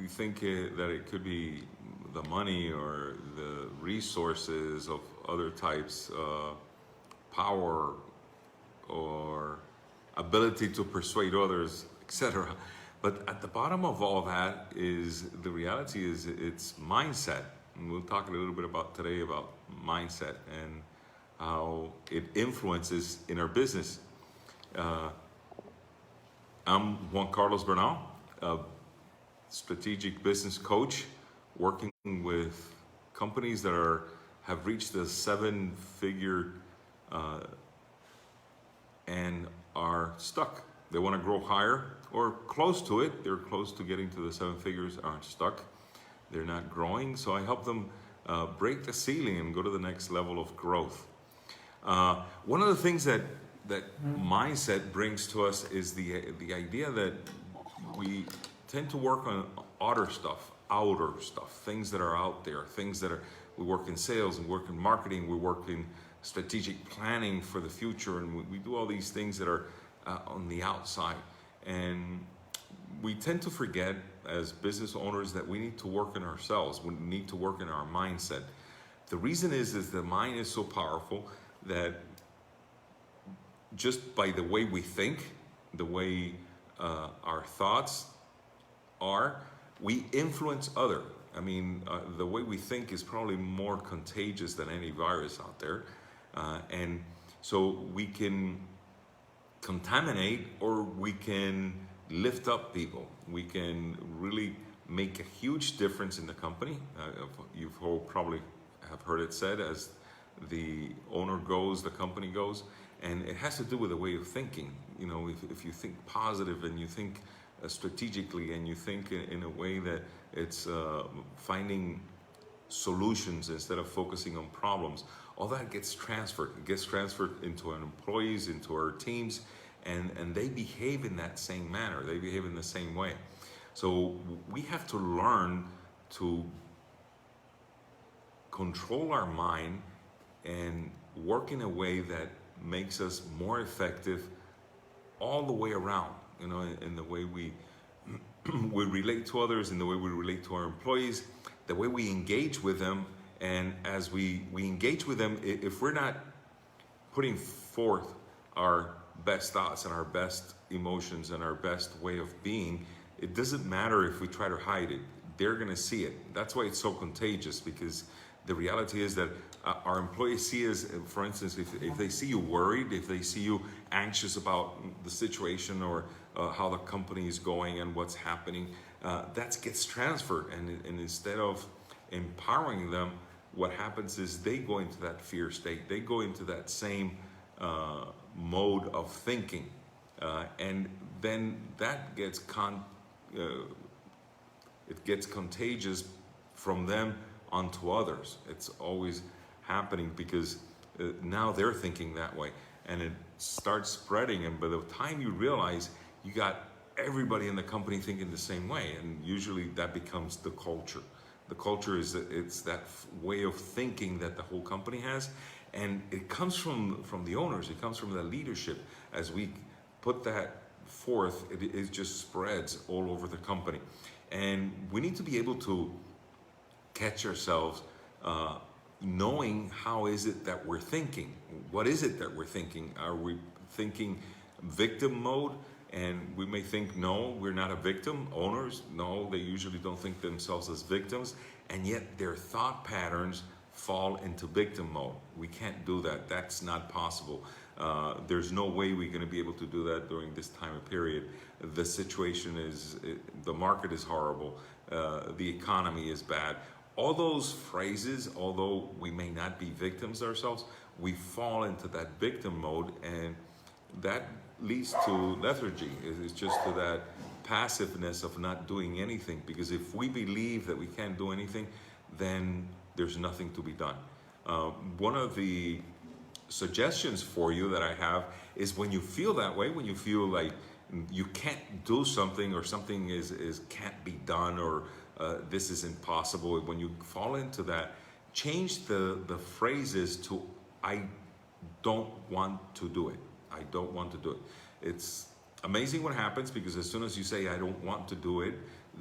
think that it could be the money or the resources of other types, power or ability to persuade others, etc. But at the bottom of all that is the reality is it's mindset. And we'll talk a little bit about today about mindset and how it influences in our business. Uh, I'm Juan Carlos Bernal, a strategic business coach, working with companies that have reached the seven-figure uh, and are stuck. They want to grow higher or close to it. They're close to getting to the seven figures, aren't stuck. They're not growing. So I help them break the ceiling and go to the next level of growth. One of the things that mindset brings to us is the idea that we tend to work on outer stuff, things that are out there, things that are, we work in sales, we work in marketing, we work in strategic planning for the future, and we do all these things that are on the outside. And we tend to forget as business owners that we need to work in ourselves, we need to work in our mindset. The reason is the mind is so powerful that just by the way we think, the way our thoughts are, we influence other. I mean, the way we think is probably more contagious than any virus out there. And so we can contaminate or we can lift up people. We can really make a huge difference in the company. You've probably have heard it said, as the owner goes, the company goes. And it has to do with a way of thinking. You know, if you think positive and you think strategically and you think in a way that it's finding solutions instead of focusing on problems, all that gets transferred. It gets transferred into our employees, into our teams, and they behave in that same manner. They behave in the same way. So we have to learn to control our mind and work in a way that makes us more effective all the way around, you know, in the way we we relate to others, in the way we relate to our employees, the way we engage with them. And as we engage with them, if we're not putting forth our best thoughts and our best emotions and our best way of being, it doesn't matter if we try to hide it. They're gonna see it. That's why it's so contagious, because the reality is that our employees see us, for instance, if they see you worried, if they see you anxious about the situation or how the company is going and what's happening, that gets transferred. And instead of empowering them, what happens is they go into that fear state. They go into that same mode of thinking. And then that gets it gets contagious from them onto others. It's always happening because now they're thinking that way, and it starts spreading. And by the time you realize, you got everybody in the company thinking the same way, and usually that becomes the culture. The culture is it's that way of thinking that the whole company has, and it comes from the owners. It comes from the leadership. As we put that forth, it just spreads all over the company, and we need to be able to catch ourselves knowing how is it that we're thinking. What is it that we're thinking? Are we thinking victim mode? And we may think, no, we're not a victim. Owners, no, they usually don't think themselves as victims, and yet their thought patterns fall into victim mode. We can't do that. That's not possible. There's no way we're going to be able to do that during this time of period. The situation is, the market is horrible. The economy is bad. All those phrases, although we may not be victims ourselves, we fall into that victim mode, and that leads to lethargy. It's just to that passiveness of not doing anything, because if we believe that we can't do anything, then there's nothing to be done. One of the suggestions for you that I have is, when you feel that way, when you feel like you can't do something, or something is can't be done, or this is impossible, when you fall into that, change the phrases to I don't want to do it. I don't want to do it. It's amazing what happens, because as soon as you say I don't want to do it,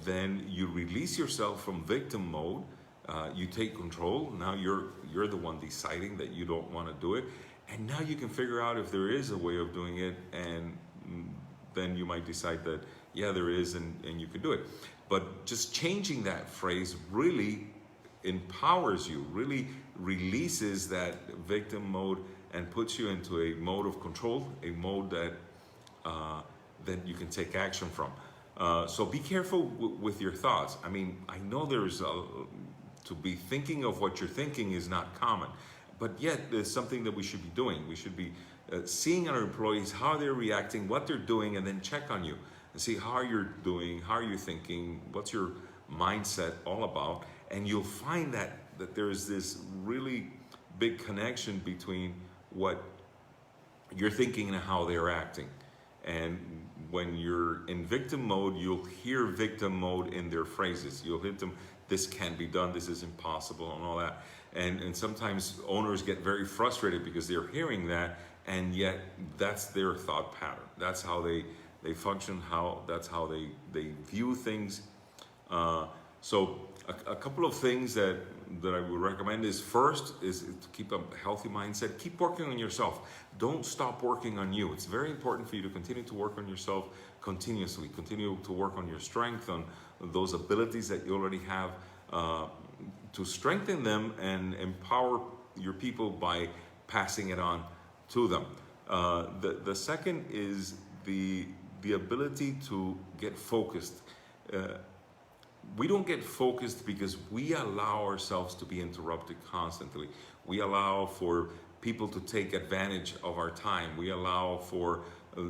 then you release yourself from victim mode. You take control. Now you're the one deciding that you don't want to do it, and now you can figure out if there is a way of doing it, and then you might decide that yeah, there is, and you can do it. But just changing that phrase really empowers you, really releases that victim mode and puts you into a mode of control, a mode that you can take action from. So be careful with your thoughts. I mean, I know to be thinking of what you're thinking is not common, but yet there's something that we should be doing. We should be seeing our employees, how they're reacting, what they're doing, and then check on you and see how you're doing, how you're thinking, what's your mindset all about. And you'll find that there's this really big connection between what you're thinking and how they're acting. And when you're in victim mode, you'll hear victim mode in their phrases. You'll hit them, this can't be done, this is impossible, and all that. And sometimes owners get very frustrated because they're hearing that, and yet that's their thought pattern. That's how they function, that's how they view things. So a couple of things that I would recommend is, first is to keep a healthy mindset. Keep working on yourself. Don't stop working on you. It's very important for you to continue to work on yourself continuously. Continue to work on your strength, on those abilities that you already have, to strengthen them and empower your people by passing it on to them. The second is the ability to get focused. We don't get focused because we allow ourselves to be interrupted constantly. We allow for people to take advantage of our time. We allow for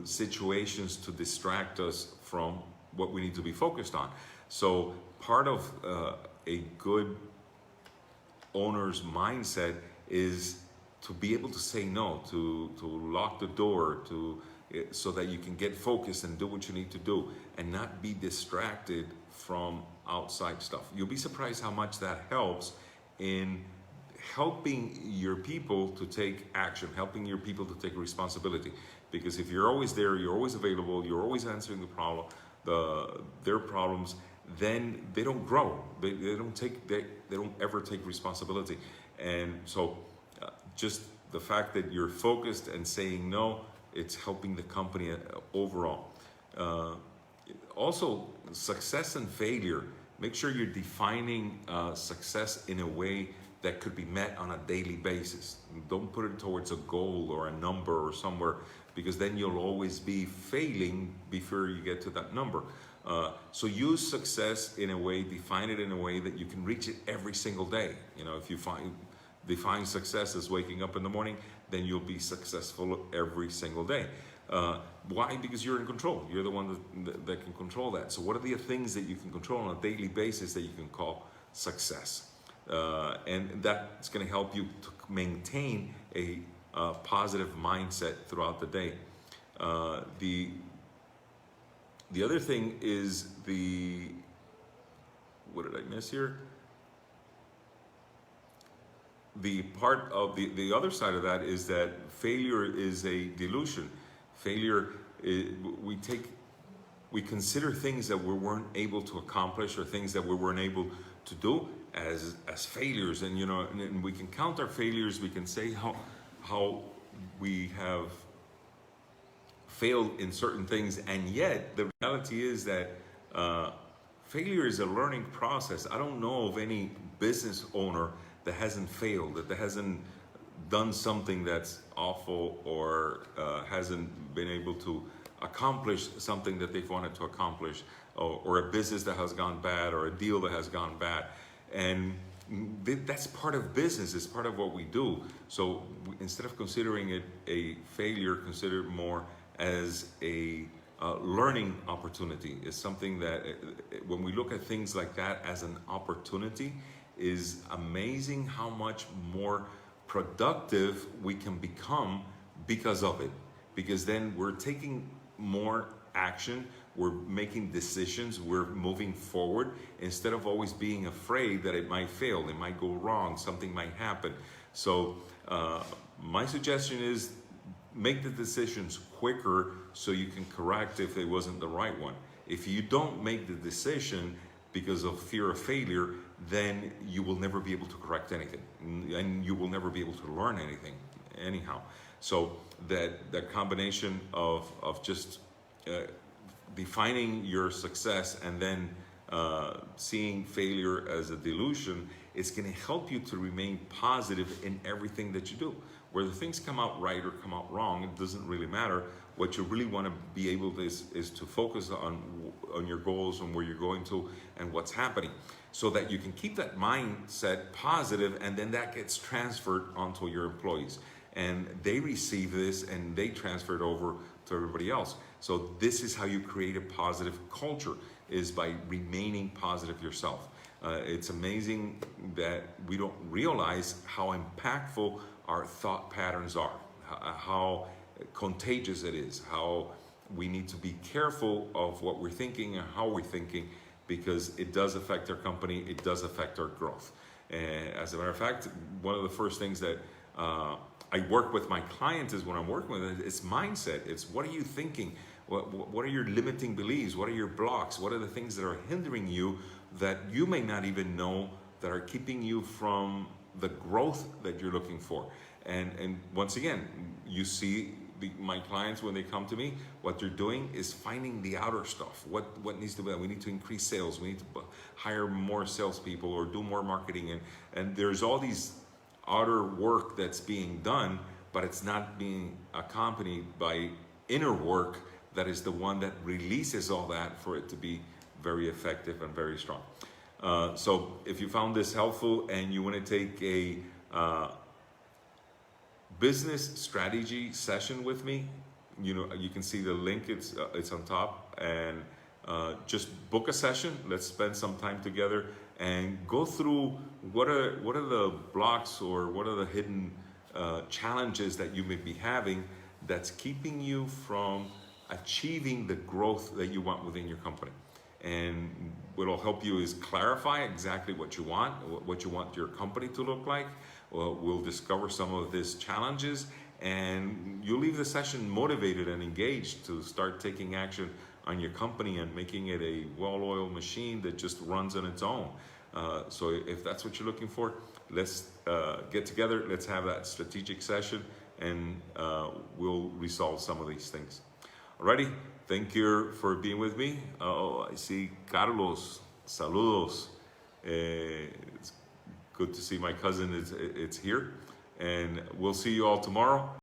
situations to distract us from what we need to be focused on. So part of a good owner's mindset is to be able to say no, to lock the door, so that you can get focused and do what you need to do and not be distracted from outside stuff. You'll be surprised how much that helps in helping your people to take action, helping your people to take responsibility. Because if you're always there, you're always available, you're always answering their problems, then they don't grow. They don't ever take responsibility. And so just the fact that you're focused and saying no, it's helping the company overall. Also, success and failure. Make sure you're defining success in a way that could be met on a daily basis. Don't put it towards a goal or a number or somewhere, because then you'll always be failing before you get to that number. So use success in a way, define it in a way that you can reach it every single day. You know, if you define success as waking up in the morning, then you'll be successful every single day. Why? Because you're in control. You're the one that can control that. So what are the things that you can control on a daily basis that you can call success? And that's going to help you to maintain a positive mindset throughout the day. The other thing is what did I miss here? The part of the other side of that is that failure is a delusion. Failure, we consider things that we weren't able to accomplish or things that we weren't able to do as failures. And you know, and we can count our failures. We can say how we have failed in certain things, and yet the reality is that failure is a learning process. I don't know of any business owner that hasn't failed, that hasn't done something that's awful, or hasn't been able to accomplish something that they've wanted to accomplish, or a business that has gone bad, or a deal that has gone bad. And that's part of business, it's part of what we do. So instead of considering it a failure, consider it more as a learning opportunity. It's something that when we look at things like that as an opportunity, is amazing how much more productive we can become because of it. Because then we're taking more action, we're making decisions, we're moving forward, instead of always being afraid that it might fail, it might go wrong, something might happen. So my suggestion is make the decisions quicker so you can correct if it wasn't the right one. If you don't make the decision because of fear of failure, then you will never be able to correct anything, and you will never be able to learn anything anyhow. So that combination of just defining your success and then seeing failure as a delusion is going to help you to remain positive in everything that you do. Whether things come out right or come out wrong, it doesn't really matter. What you really want to be able to is to focus on your goals and where you're going to and what's happening, so that you can keep that mindset positive, and then that gets transferred onto your employees, and they receive this and they transfer it over to everybody else. So this is how you create a positive culture, is by remaining positive yourself. It's amazing that we don't realize how impactful our thought patterns are, how contagious it is, how we need to be careful of what we're thinking and how we're thinking, because it does affect our company, it does affect our growth. And as a matter of fact, one of the first things that I work with my clients is, when I'm working with it, it's mindset. It's, what are you thinking? What are your limiting beliefs? What are your blocks? What are the things that are hindering you that you may not even know, that are keeping you from the growth that you're looking for? And once again, you see my clients, when they come to me, what they're doing is finding the outer stuff. What needs to be done? We need to increase sales. We need to hire more salespeople or do more marketing. And there's all these outer work that's being done, but it's not being accompanied by inner work that is the one that releases all that for it to be very effective and very strong. So if you found this helpful and you want to take a business strategy session with me, you can see the link, it's on top, and just book a session. Let's spend some time together and go through what are the blocks, or what are the hidden challenges that you may be having that's keeping you from achieving the growth that you want within your company. And what'll help you is clarify exactly what you want your company to look like. We'll discover some of these challenges, and you'll leave the session motivated and engaged to start taking action on your company and making it a well-oiled machine that just runs on its own. So if that's what you're looking for, let's get together, let's have that strategic session, and we'll resolve some of these things. Alrighty, thank you for being with me. Oh, I see Carlos, saludos. It's good to see my cousin, it's here, and we'll see you all tomorrow.